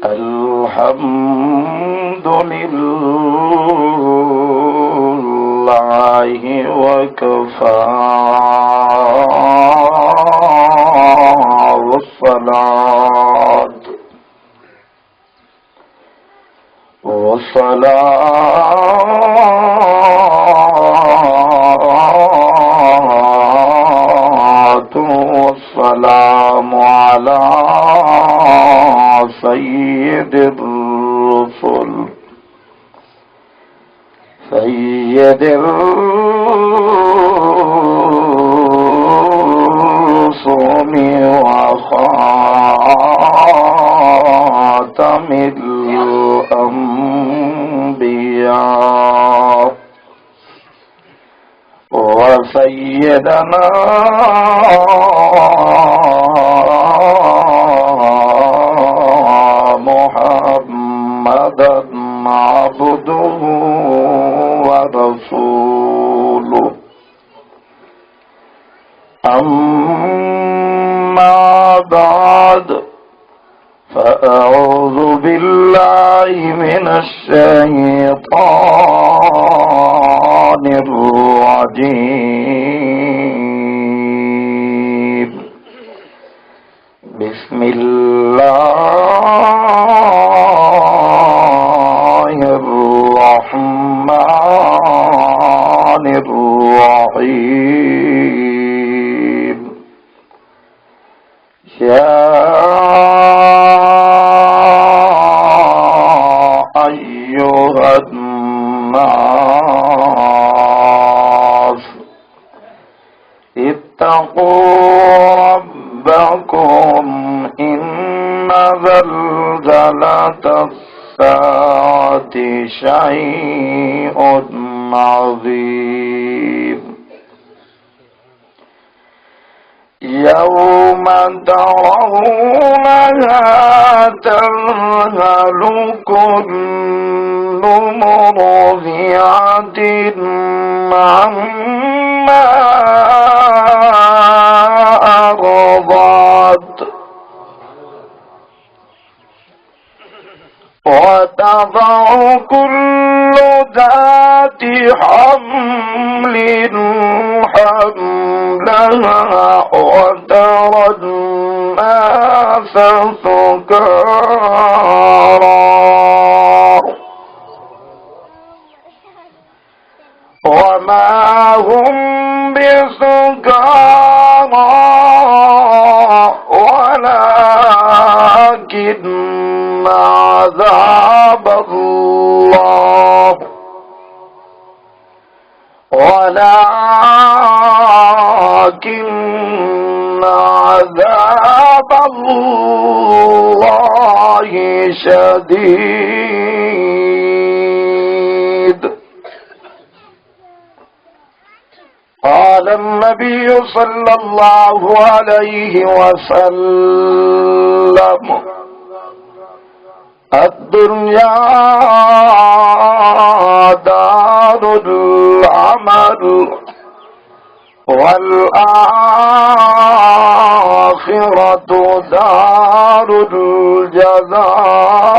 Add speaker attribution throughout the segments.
Speaker 1: الحمد لله وكفى والسلام على سيد الرسل وخاتم الأنبياء وسيدنا محمدا عبده ورسوله. أما بعد، فأعوذ بالله من الشيطان الرجيم. بسم الله الرحمن الرحيم. يا أيها الناس اتقوا ربكم إن زلزلة الساعة شيء عظيم. يوم ترونها تذهل كل مرضعة عما أرضعت وتضع كل ذات حمل حملها وترى الناس سكارى وما هم بسكارى ولكن عذاب الله شديد. قال النبي صلى الله عليه وسلم: الدنيا دار العمل والآخرة دار الجزاء،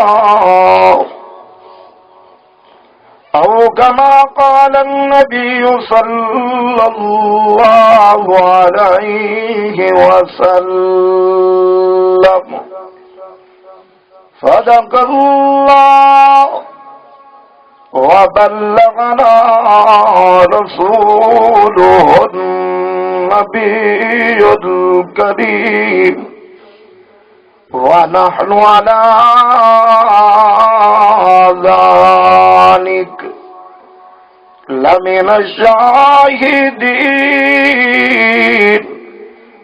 Speaker 1: أو كما قال النبي صلى الله عليه وسلم. صدق الله وبلغنا رسوله النبي الكريم، ونحن على ذلك لمن الشاهدين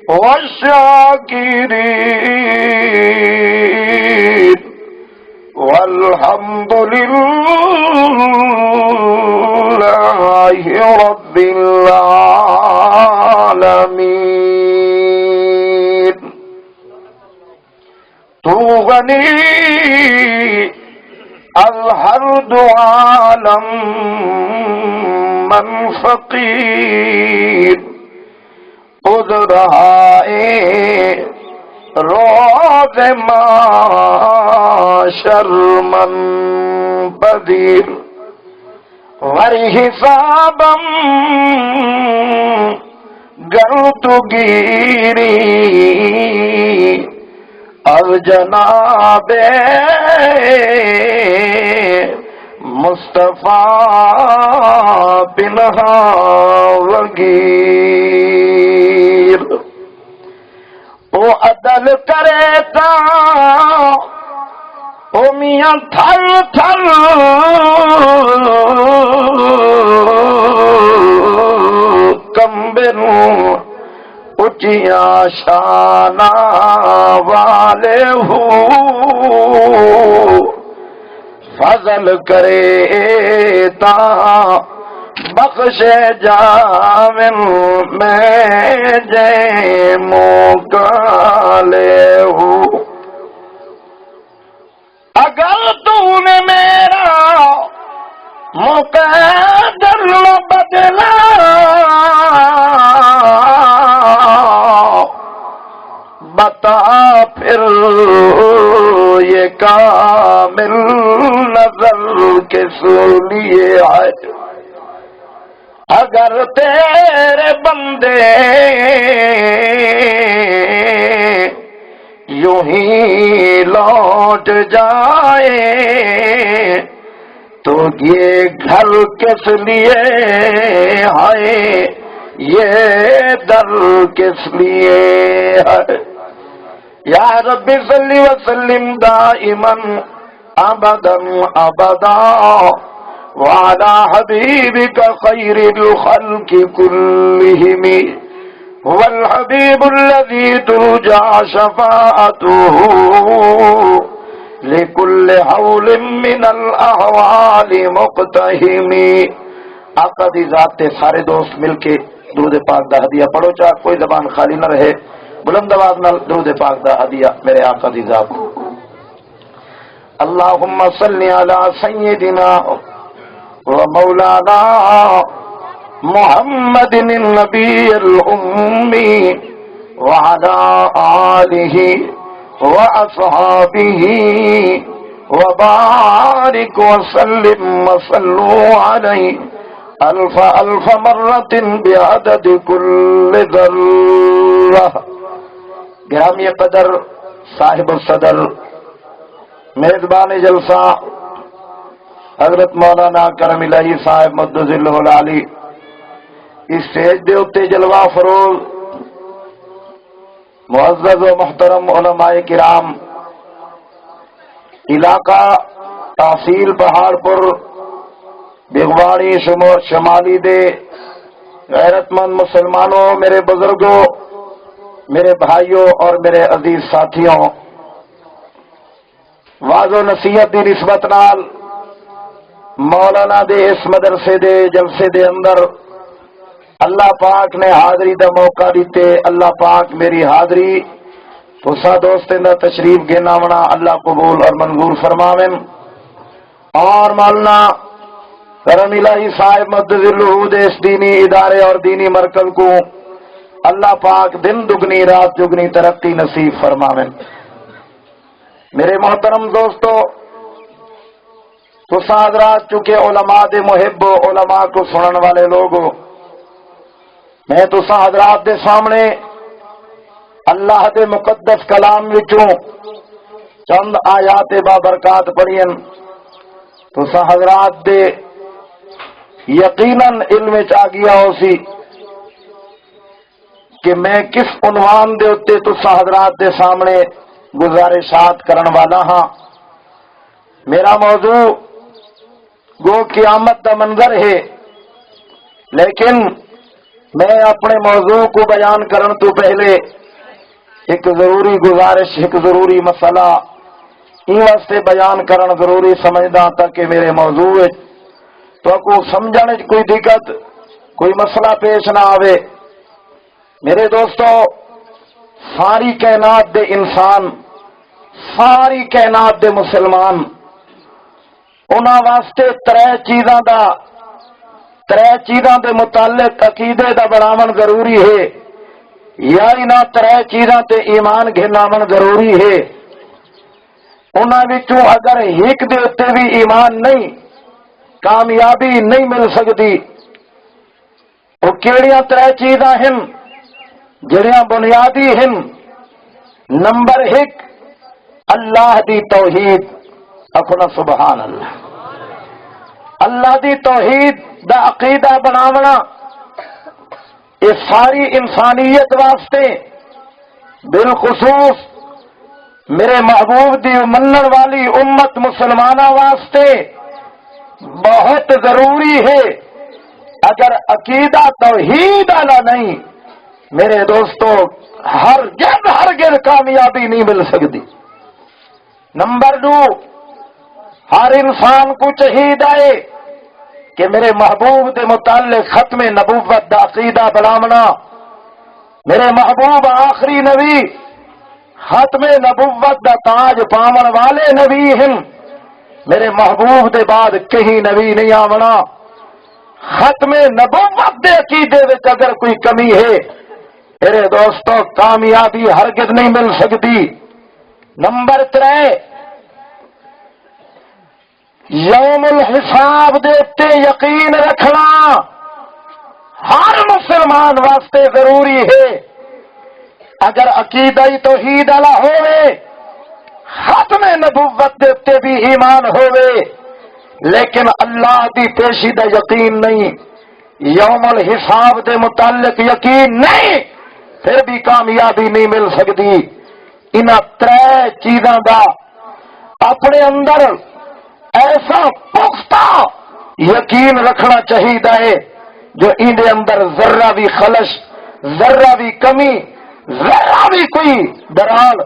Speaker 1: والشاكرين، والحمد لله رب العالمين. توغني الحرد عالم من فقير، عذرها روز ما شرما بدیر ورحسابا گر تو گیری از جناب مصطفیٰ پنہا وگیر او عدل کرے تا او میاں تھل تھل کمبنوں اچیاں شانہ والے ہو فضل کرے تا بخش جامن میں جے موکالے ہو اگر تو نے میرا مقدر بدلا بتا پھر یہ کامل نظر کس لیے آئے اگر تیرے بندے یوں ہی لوٹ جائے تو یہ گھر کس لیے آئے یہ در کس لیے ہے یا رب صلی وسلم دائما ابدا ابدا وعلى حبيبك خير الخلق كلهم هو الحبيب الذي ترجى شفاعته لكل حول من الاحوال مقتحم آقا دی ذات تے سارے دوست مل کے درود پاک دا ہدیہ پڑھو چاہ کوئی زبان خالی نہ رہے بلند آواز نال درود پاک دا ہدیہ میرے آقا دی ذات اللہم صلی علی سیدنا ومولانا محمد النبی الأمی وعلى آلہ وأصحابہ وبارک وسلم وصلوا علیہ الف الف مرۃ بعدد کل ذرہ گرامی قدر صاحب الصدر میزبان جلسہ حضرت مولانا کرم الہی صاحب مدد ذلہ العالی اسٹیج دے اتے جلوہ فروز معزز و محترم علماء کرام علاقہ تحصیل پہاڑ پر بغواڑی شمالی دے غیرت مند مسلمانوں میرے بزرگوں میرے بھائیوں اور میرے عزیز ساتھیوں واض و نصیحت دی نسبت نال مولانا دے اس مدرسے دے جلسے دے اندر اللہ پاک نے حاضری دا موقع دیتے اللہ پاک میری حاضری تسا دوستیں دا تشریف گینا ونا اللہ قبول اور منظور فرماویں اور مولانا کرم الہی صاحب مدد ذلہ اس دینی ادارے اور دینی مرکز کو اللہ پاک دن دگنی رات دگنی ترقی نصیب فرماویں میرے محترم دوستو تسا حضرات چونکہ علماء دے محب علماء کو سنن والے لوگوں میں تسا حضرات دے سامنے اللہ دے مقدس کلام وچوں چند آیات بابرکات پڑھین تسا حضرات دے یقیناً علم چ گیا ہو سی کہ میں کس عنوان دے اتے تسا حضرات دے سامنے گزارشات کرن والا ہاں میرا موضوع گو قیامت دا منظر ہے لیکن میں اپنے موضوع کو بیان کرن تو پہلے ایک ضروری گزارش ایک ضروری مسئلہ ان واسطے بیان کرن ضروری سمجھدا تاکہ میرے موضوع تو کو سمجھنے کوئی دقت کوئی مسئلہ پیش نہ آوے میرے دوستو ساری کائنات دے انسان ساری کائنات دے مسلمان انہاں واسطے ترے چیزاں دے متعلق عقیدے دا بناون ضروری ہے یا انہاں ترے چیزاں تے ایمان گھناون ضروری ہے انہاں وچوں اگر ایک دے اتے بھی ایمان نہیں، کامیابی نہیں مل سکتی۔ وہ کیڑیاں ترے چیزاں ہیں جڑیاں بنیادی ہیں؟ نمبر 1 اللہ دی توحید، اپنا سبحان اللہ، اللہ دی توحید دا عقیدہ بناونا، یہ ساری انسانیت واسطے بالخصوص میرے محبوب دی منن والی امت مسلمانہ واسطے بہت ضروری ہے۔ اگر عقیدہ توحید والا نہیں، میرے دوستو ہرگز کامیابی نہیں مل سکتی۔ نمبر 2 ہر انسان کو چاہیے کہ میرے محبوب دے متعلق ختم نبوت دا عقیدہ بناونا۔ میرے محبوب آخری نبی، ختم نبوت دا تاج پاون والے نبی ہیں۔ میرے محبوب دے بعد کہیں نبی نہیں آونا۔ ختم نبوت دے عقیدے وچ اگر کوئی کمی ہے، میرے دوستو کامیابی ہرگز نہیں مل سکتی۔ نمبر 3 یوم الحساب دے تے یقین رکھنا ہر مسلمان واسطے ضروری ہے۔ اگر عقیدہ توحید والا ہوئے، ختم نبوت دے تے بھی ایمان ہوئے، لیکن اللہ دی پیشی دا یقین نہیں، یوم الحساب دے متعلق یقین نہیں، پھر بھی کامیابی نہیں مل سکتی۔ انہاں 3 چیزاں دا اپنے اندر ایسا پختہ یقین رکھنا چاہیے جو ان دے اندر ذرہ بھی خلش، ذرہ بھی کمی، ذرہ بھی کوئی درال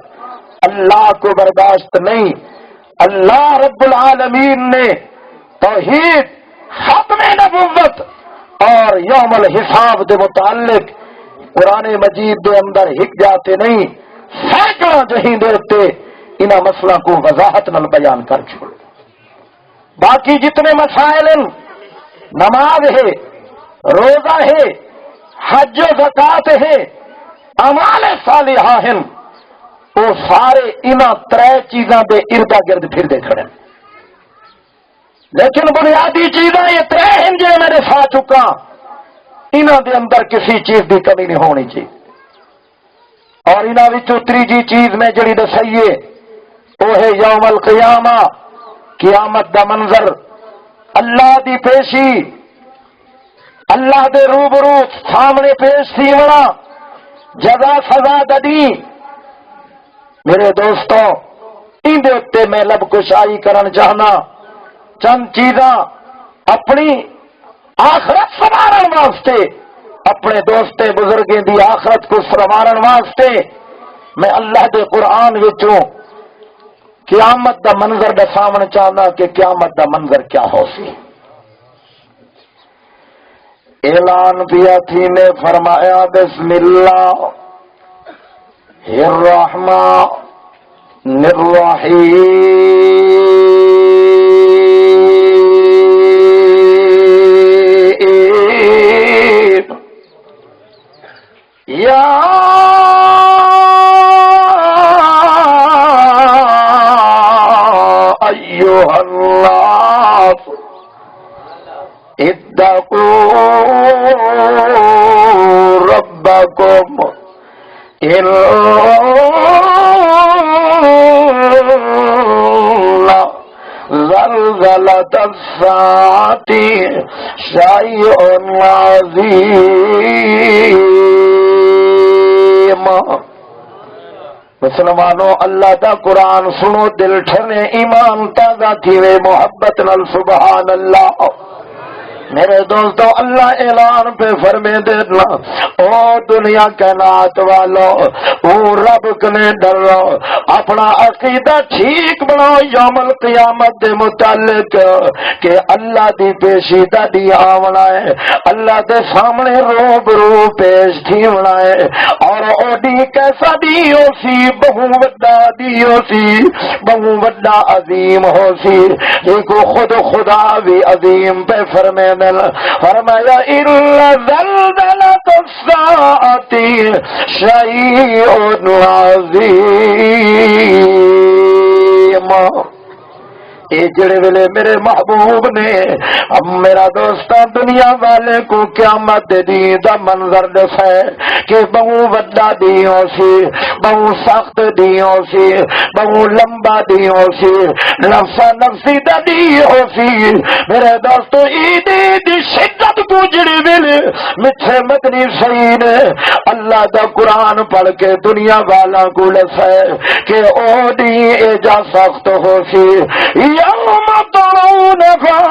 Speaker 1: اللہ کو برداشت نہیں۔ اللہ رب العالمین نے توحید، ختم نبوت اور یوم الحساب دے متعلق قرآن مجید دے اندر ہک جاتے نہیں، سینکڑوں جہیں دیتے انہاں مسئلہ کو وضاحت نال بیان کر چھوڑ۔ باقی جتنے مسائل ہیں، نماز ہے، روزہ ہے، حج و زکات ہے، اعمال صالحہ ہیں، وہ سارے انہاں 3 چیزاں دے اردا گرد پھر دے کھڑے ہیں۔ لیکن بنیادی چیزاں یہ 3 ہیں جو میں نے سا چکا، انہاں دے اندر کسی چیز دی کمی نہیں ہونی چاہیے۔ اور انہاں وچوں تیجی چیز میں جڑی دسائیے وہ ہے یوم القیامہ، قیامت دا منظر، اللہ دی پیشی، اللہ دے روبرو سامنے پیش تھیونا، جزا سزا ددی۔ میرے دوستوں ان دے اتے میں لب کشائی کرن چاہنا، چند چیزاں اپنی آخرت سنوارن واسطے، اپنے دوستے بزرگیں دی آخرت کو سنوارن واسطے میں اللہ دے قرآن وچوں قیامت دا منظر دساون چاہنا کہ قیامت دا منظر کیا ہو سی۔ اعلان کیا تھی نے فرمایا بسم اللہ الرحمن الرحیم یا ایھا الناس اتقوا ربکم ان زلزلۃ الساعۃ شیء عظیم۔ مسلمانوں اللہ دا قرآن سنو، دل ٹھنے، ایمان تازہ تھیوے، محبت نال سبحان اللہ۔ میرے دوستو اللہ اعلان پہ فرمے دینا، او دنیا کائنات والو، او رب کنے ڈرو، اپنا عقیدہ ٹھیک بناؤ یوم القیامت دے متعلق کہ اللہ دی پیشی دی آونا ہے، اللہ دے سامنے روبرو پیش تھی ہونا ہے، اور اوڈی کیسا دیو سی، بہو وڈا دیو سی، بہو وڈا عظیم ہو سی، ایک خود خدا بھی عظیم پہ فرمے فرمایا الا زلزلۃ الساعۃ شیء عظیم۔ عظیم اے جڑے ویلے میرے محبوب نے میرا دوستا دنیا والے کو قیامت دی دا منظر دسے کہ بہو وڈا دیوں سی، بہو سخت دیوں سی، بہو لمبا دیوں سی، نفسا نفسی دا دیوں سی۔ میرے دوستو ایدی دی شدت کو جڑی ویلے میٹھے مدنی صحیح نے اللہ دا قرآن پڑھ کے دنیا والا کو لسے کہ او دی ایجا سخت ہو سی۔ یوم ترونها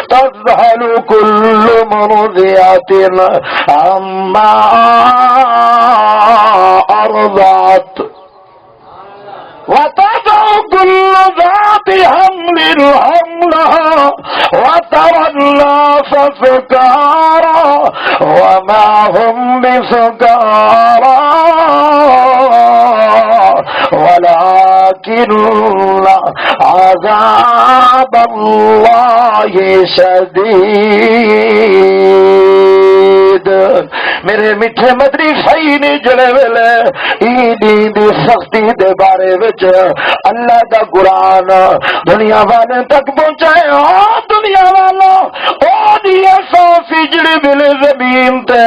Speaker 1: تذهل كل مرضعة عما أرضعت وتضع كل ذات حمل حملها وترى الناس سكارى وما هم بسكارى ولكن عذاب الله شدید۔ میرے میٹھے مدری صحیح نے جڑے ویلے ایدی دی سختی دے بارے وچ اللہ دا قرآن دنیا والے تک پہنچائے۔ دنیا والا او دی سوسی جڑے ویلے زمین تے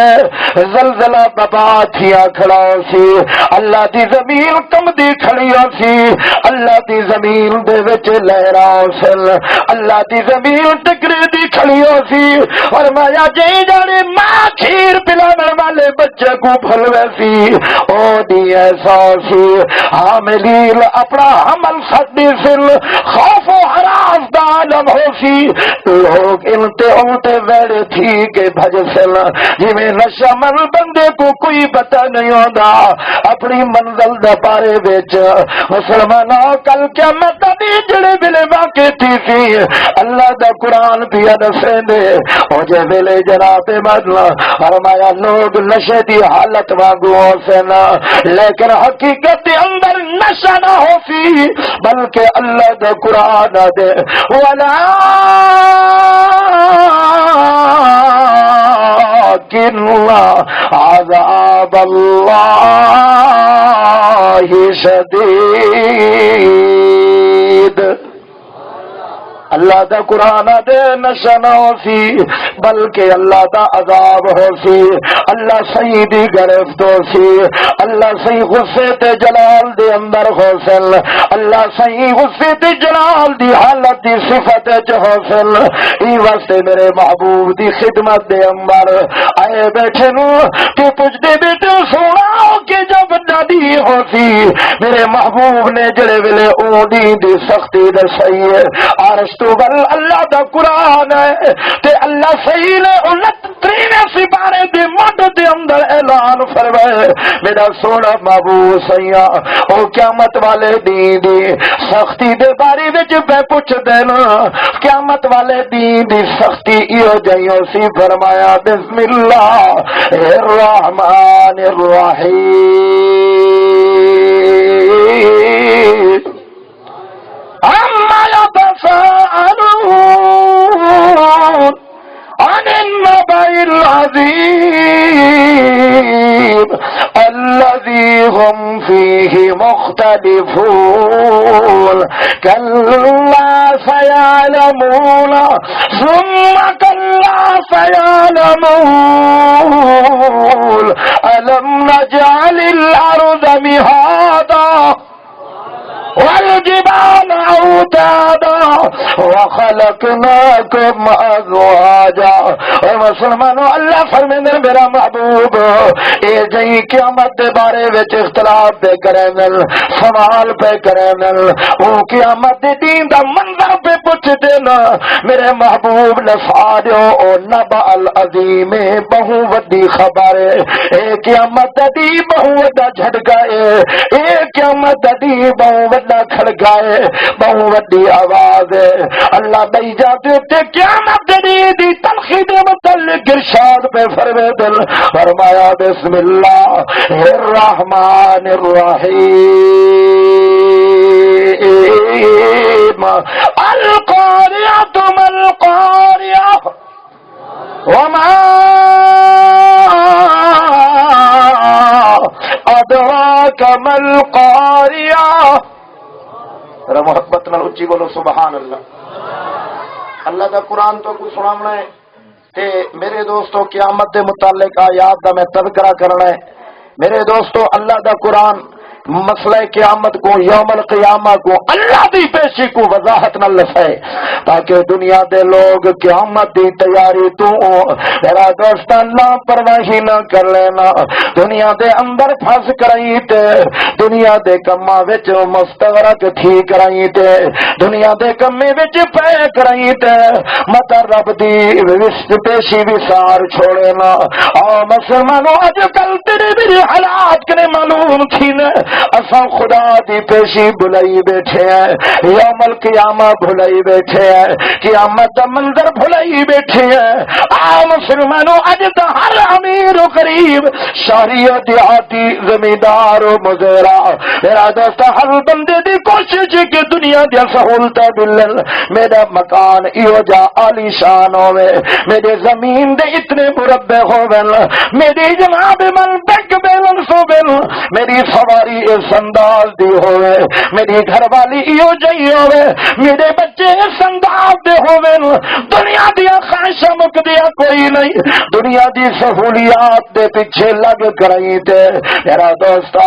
Speaker 1: زلزلہ بابا تھیا کھڑا سی، اللہ دی زمین کم دی کھڑی سی، اللہ دی زمین دے وچ لہراں سن، اللہ دی زمین ٹکری دی کھڑی سی، اور مایا جے جانے ماں کھیر پلانے والے بچے کو پھلوے سی، او دی ایسا سی حاملیل اپنا حمل سکتی سن، خوف و حراس دا عالم ہو سی، لوگ انتے اونتے ویڑے تھی کہ بھج سن، جی میں نشہ من بندے کو کوئی پتہ نہیں ہوتا اپنی منزل دا بارے وچ۔ مسلمانوں کل قیامت دی جڑے ویلے واقع تھی سی اللہ دا قرآن پیا دسے دے او جے ویلے جناب بدلا فرمایا لوگ نشے دی حالت وانگو ہو سن، لیکن حقیقت دے اندر نشہ نہ ہو سی بلکہ اللہ دا قرآن دے ولكن عذاب اللہ شدید۔ اللہ دا قرآن دے نشہ نہ ہو سی بلکہ اللہ دا عذاب ہو سی، اللہ صحیح دی گرفت ہو سی، اللہ صحیح غصے تے جلال دے اندر ہو سن، اللہ صحیح غصے تے جلال دی حالت دی صفت ہو سن۔ ای واسطے میرے محبوب دی خدمت دے اندر آئے بیٹھے نو تو پوچھتے بیٹے سونا کہ جب دادی ہو سی میرے محبوب نے جڑے ویلے او دی سختی دسائی ہے عرش تو بل اللہ دا قرآن ہے تے اللہ صحیح نے 69 سپارے دے مڈ دے اندر اعلان فرمائے میرا سونا محبوب سیاں او قیامت والے دین دی سختی دے بارے وچ پہ پوچھ دینا قیامت والے دین دی سختی ایو جائیوں سی فرمایا بسم اللہ الرحمن الرحیم اما يتساءلون عن النبأ العظيم الذي هم فيه مختلفون كلا سيعلمون ثم كلا سيعلمون ألم نجعل الأرض مهادا والجبال أوتادا وخلقناكم أزواجا۔ اے مسلمانوں اللہ فرمیندے میرا محبوب اے جئی قیامت دے بارے وچ اختلاف پہ کرینل سوال پہ کرینل او قیامت دے دین دا منظر پہ پوچھ دینا میرے محبوب لفا دیو او نبأ العظیم بہو وڈی خبر اے قیامت دی بہو وڈا جھٹکا اے قیامت دی بہو وڈا کھڑکائے بہو وڈی آواز ہے اللہ بھائی جاتے تھے قیامت دی تلخی دے متعلق ارشاد پہ فرمے دل فرمایا بسم اللہ الرحمن الرحیم القاریۃ ما القاریۃ وما أدراك ما القارعة ذرا محبت نال اچھی بولو سبحان اللہ۔ اللہ دا قرآن تو کچھ سناونا ہے تے میرے دوستو قیامت دے متعلق آیات دا میں تذکرہ کرنا ہے۔ میرے دوستو اللہ دا قرآن مسئلہ قیامت کو یوم القیامہ کو اللہ دی پیشی کو وضاحت نہ لسائے تاکہ دنیا دے لوگ قیامت دی تیاری تو میرا دوست اللہ پرواہی نہ کر لینا، دنیا دے اندر پھنس کرائی تے دنیا دے کما وچ مستغرق تھی کرائی تے دنیا دے کمے وچ پے کرائی تے مت رب دی پیشی وسار چھوڑے نا۔ آ مسلمانوں اج کل تیرے میرے حالات کنے معلوم تھی نے، اساں خدا دی پیشی بھلائی بیٹھے ہیں، یوم القیامہ بھلائی بیٹھے ہیں، قیامت دا منظر بھلائی بیٹھے ہیں۔ آ مسلمانوں اج تا ہر امیر و غریب، شہری و دیہاتی، زمیندار و مزیرا، میرا دوست ہر بندے دی کوشش ہے کہ دنیا دی سہولتاں ملن، میرا مکان ایو جا عالی شان ہوے، میرے زمین دے اتنے مربع ہوون، میری جناب من بینک بیلنس ہوون، میری سواری اس انداز دی ہوئے، میری گھر والی ایو جئی ہوئے، میرے بچے اس انداز دے ہوئے، دنیا دیا خواہشاں مک دیا کوئی نہیں، دنیا دی سہولیات دے پیچھے لگ کرائی تے میرا دوستا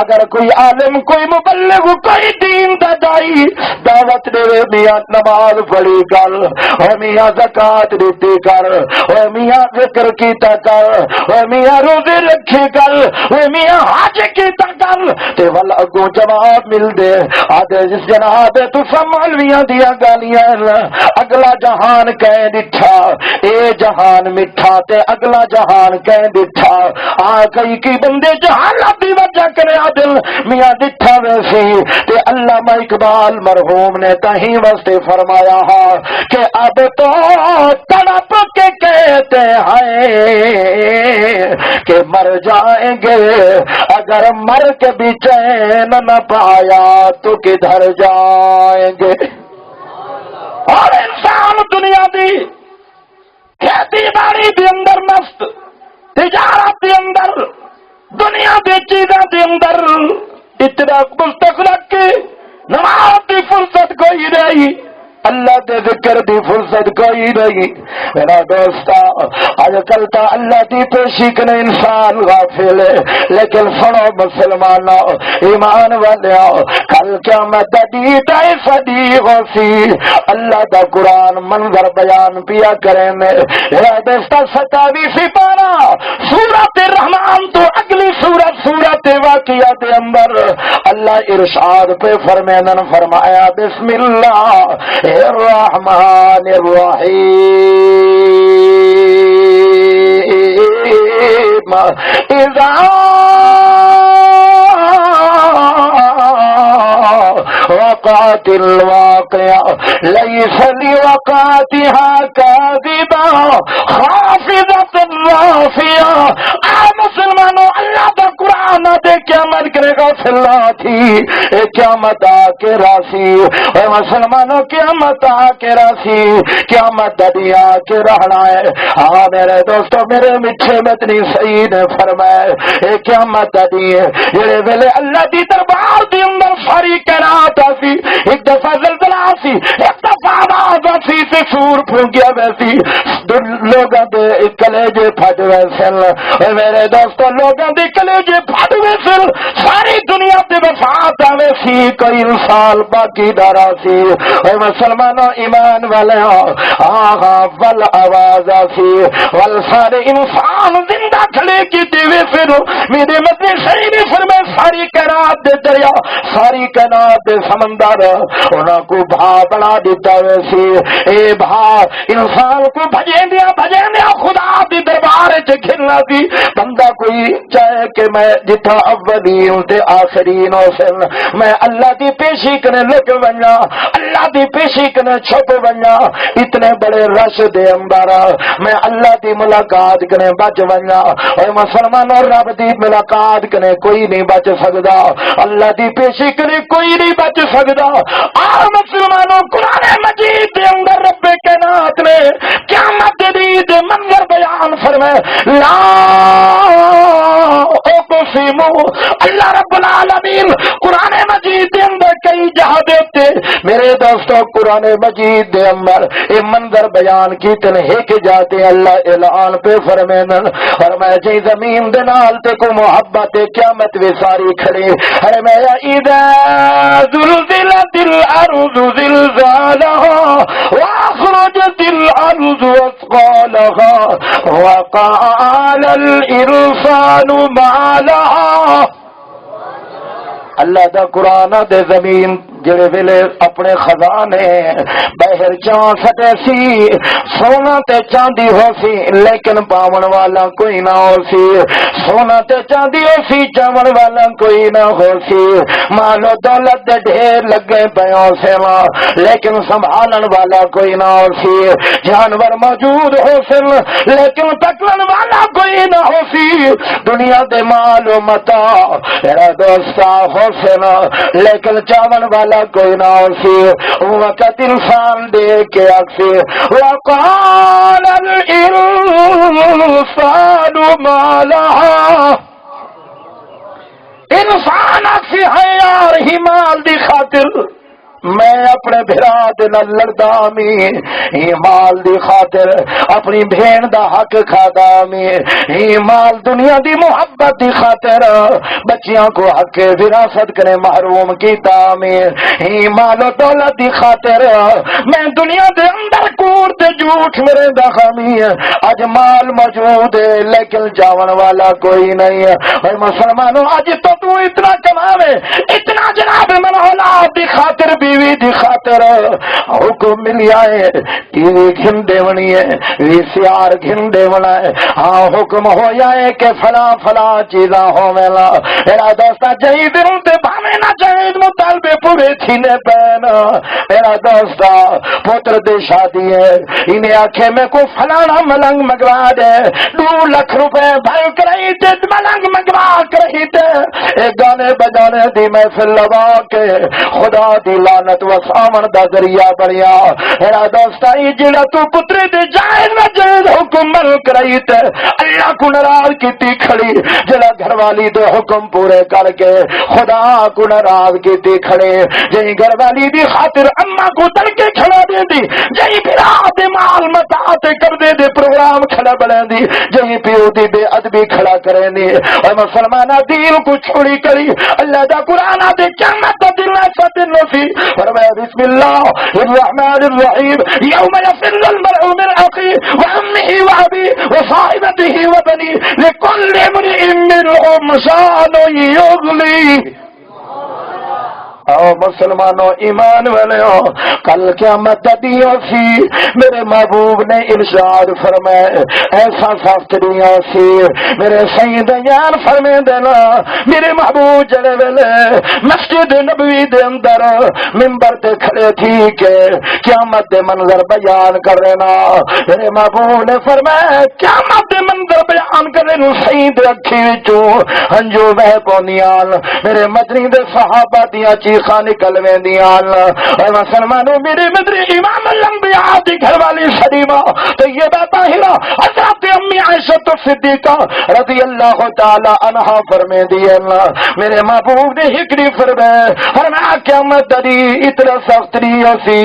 Speaker 1: اگر کوئی عالم کوئی مبلغ کوئی دین دا دائی دعوت دے میاں نماز پڑھی کر، او میاں زکات دیتی کر، او میاں ذکر کیتا کر، او میاں روزے رکھے کر، او میاں حج کیتا کر تے ول اگوں جواب مل دے آدھے جس جناب تو مولویاں دیا گالیاں اگلا جہان کہہ دٹھا اے جہان مٹھا تے اگلا جہان کہہ دٹھا آ کئی کی بندے جہالت دی وجہ کرے دل میاں دٹھا ویسی تے علامہ اقبال مرحوم نے کہیں واسطے فرمایا ہے کہ اب تو تڑپ کے کہتے ہیں کہ مر جائیں گے، اگر مر کے بھی چین نہ پایا تو کدھر جائیں گے۔ اور انسان دنیا دی کھیتی باڑی دے اندر مست، تجارت دے اندر، دنیا دی چیزاں دے اندر اتنا مستغرق کی نماز دی فرصت کوئی نہیں، اللہ دے ذکر دی فرصت کوئی نہیں۔ میرا دوستا آج کل تا اللہ دی پیشی کنے انسان غافل ہے، لیکن سنو مسلمانوں ایمان والیاں کل قیامت دی تے صدی ہوسی اللہ دا قرآن منظر بیان پیا کریں میرا دوستا 27 پارا سورۃ الرحمن تو اگلی سورۃ واقعہ دے اندر اللہ ارشاد پہ فرمایا بسم اللہ الرحمن الرحیم اذا وقعت الواقعة ليس لوقعتها كاذبة خافضة رافعة۔ مسلمانوں اللہ کا قرآن دے قیامت کرے گا فلا تھی قیامت آ کے راسی، اے مسلمانوں قیامت آ کے راسی، قیامت دنیا کے رہنا ہے۔ ہاں میرے دوستو میرے میٹھے متنی صحیح نے فرمایا اے قیامت دی جڑے ویلے اللہ دی دربار دے اندر ساری کائنات آسی، ایک دفعہ زلزلہ آسی، ایک دفعہ آواز آسی تے سور پھونکیا ویسی لوگاں دے کلیجے پھٹ ویسن، اے میرے دوستو لوگاں دے کلیجے پھٹ ویسن، ساری دنیا تے وفات آوے سی، کوئی انسان باقی دارا سی۔ اے مسلمانوں ایمان والے آہاں ول آواز آسی ول سارے انسان زندہ کھڑے کی دیوے پھر میرے مدنی صحیح نے فرمائے ساری کائنات دے دریا ساری کائنات دے سمندر انہاں کو بھا بنا دیتا ویسی، اے بھا انسان کو بھجیں دیا خدا دی دربار چ گھرنا سی۔ بندہ کوئی چاہے کہ میں جتھا اولین تے آخرین ہو سن میں اللہ دی پیشی کنے لک بننا، اللہ دی پیشی کنے چھپ بننا، اتنے بڑے رش دے اندر میں اللہ دی ملاقات کنے بچ بننا۔ اے مسلمانوں رب دی ملاقات کنے کوئی نہیں بچ سکدا، اللہ دی پیشی کنے کوئی نہیں بچ سکدا۔ اور مسلمانوں قرآن مجید دے اندر رب کائنات نے قیامت دے منظر بیان فرمائے لا اقسم، اللہ رب العالمین قرآن مجید دے اندر کئی جہاں دے میرے دوستو قرآن مجید دے اندر یہ منظر بیان کیتے ہیں کہ جاتے اللہ اعلان پہ فرمائن اور میں جی زمین دے نال تے کو محبت قیامت وی ساری کھڑی ارے میں اذا زلزلت الارض زلزالها واخرجت الارض اثقالها وقال الانسان ما لها اللہ دا قرآن دے زمین جڑے ویلے اپنے خزانے بہر چان سٹے سی سونا تے چاندی ہو سی لیکن پاون والا کوئی نہ ہو سی سونا تے چاندی ہو سی چاون والا کوئی نہ ہو سی مالو دولت دے ڈھیر لگے پیوں سے لیکن سنبھالن والا کوئی نہ ہو سی جانور موجود ہو سن لیکن تکلن والا کوئی نہ ہو سی دنیا دے مال و متا میرا دوستا ہو سن لیکن چاون والا کوئی نہ ہو سی وقت انسان دے کے اکسی وقال الانسان ما لها انسان اکسی ہے یار ہی مال دی خاطر میں اپنے بھرا دے نال لڑدا می یہ مال دی خاطر اپنی بہن دا حق کھادا می یہ مال دنیا دی محبت دی خاطر بچیاں کو حق وراثت کرے محروم کیتا می یہ مال و دولت دی خاطر میں دنیا دے اندر کوڑ تے جھوٹ میرے دا خامی اج مال موجود ہے لیکن جاون والا کوئی نہیں ہے اور مسلمانوں اج تو اتنا کماوے اتنا جناب من اولاد دی خاطر بیوی دی خاطر حکم ملیا ہے ٹی وی گھن دیونی ہے وی سی آر گھن دیونا ہے ہاں حکم ہو جائے کہ فلاں فلاں چیزاں ہو میلا میرا دوستا جہی دنوں تے بھاوے نہ جہید مطالبے پورے تھینے پین میرا دوستا پوتر دے شادی ہے انہیں آنکھیں میں کو فلانا ملنگ مگوا دے 2 لاکھ روپے بھائی کرائی تے ملنگ مگوا کرائی تے ایک گانے بجانے دی محفل لگا کے خدا دی لعنت و سامن دا ذریعہ بڑیا میرا دوستا یہ جڑا تو پتری دے جائز نہ جائز حکم مل کرائی تے اللہ کو ناراض کیتی کھڑی جڑا گھر والی دے حکم پورے کر کے خدا کو ناراض کیتی کھڑے جہی گھر والی دی خاطر اما کو تل کے کھڑا دے دی جہی پھرا دے مال متا تے کر دے پروگرام کھڑا بلیں دی جہی پیو دی بے ادبی کھڑا کریں دی اور مسلمانہ دین کو چھوڑی کری اللہ دا قرآن دے قیامت دا دل نفت النفی فرمایا بسم اللہ الرحمن الرحیم یوم یفر المرء من اخیه وامه وابی وصاحبته وبنی لکل امرئ منهم شأن یغنی او مسلمانوں ایمان والے ہو کل قیامت دیو سی میرے محبوب نے ارشاد فرمائے ایسا ساستریاں سی میرے سید یار فرمائے دینا میرے محبوب جڑے ویلے مسجد نبوی دے اندر منبر تے کھڑے تھی کہ قیامت دے منظر بیان کر رہنا میرے محبوب نے فرمائے قیامت دے منظر بیان کر رہے سید رکھی وچوں ہنجو بہ پونیاں میرے مدنی دے صحابہ دیاں چیخاں نکل ویندیاں اور مسلمانوں میرے مدری امام الانبیاء دی گھر والی سلیمہ طیبہ طاہرہ حضرت امی عائشہ صدیقہ رضی اللہ تعالی عنہا فرمے دی اللہ میرے محبوب نے ہکڑی فرمایا قیامت دی اتنا سخت نہیں سی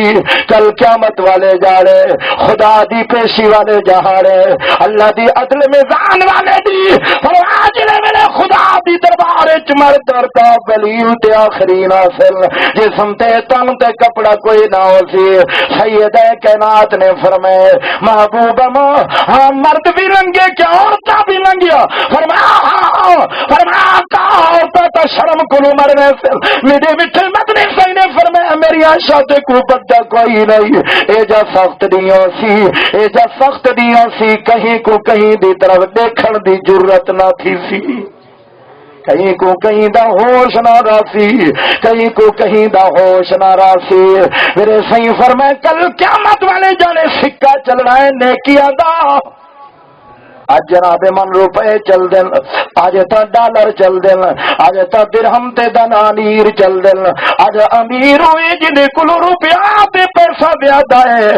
Speaker 1: کل قیامت والے جاڑے خدا دی پیشی والے جہاڑے اللہ دی عدل میزان والے دی فرمایا جلے میرے خدا دی دربار وچ مرد درتا ولیو تے آخرین حاصل جسم تے تن تے کپڑا کوئی نہ ہو سی سیدہ کائنات نے فرمائے محبوبہ ہاں مرد بھی لنگے کیا عورتہ بھی لنگیا فرمایا کا عورتہ تا شرم کنو مرنے سے میرے مٹھے مدنی سی نے فرمایا میری عائشہ تے کو بدہ کوئی نہیں اے جا سخت دیوں سی کہیں کو کہیں دی طرف دیکھن دی جرت نہ تھی سی کہیں کو کہیں دا ہوش نہ راسی کہیں کو کہیں دا ہوش نہ راسی میرے صحیح فرمائے کل قیامت والے جانے سکہ چل رہا ہے نیکیاں دا آج جناب من روپے چل دن آج تا ڈالر چل دن آج تا درہم تے دنانیر چل دن آج امیر ہوئے جنہیں کل روپیہ تے پیسہ بیادہ ہے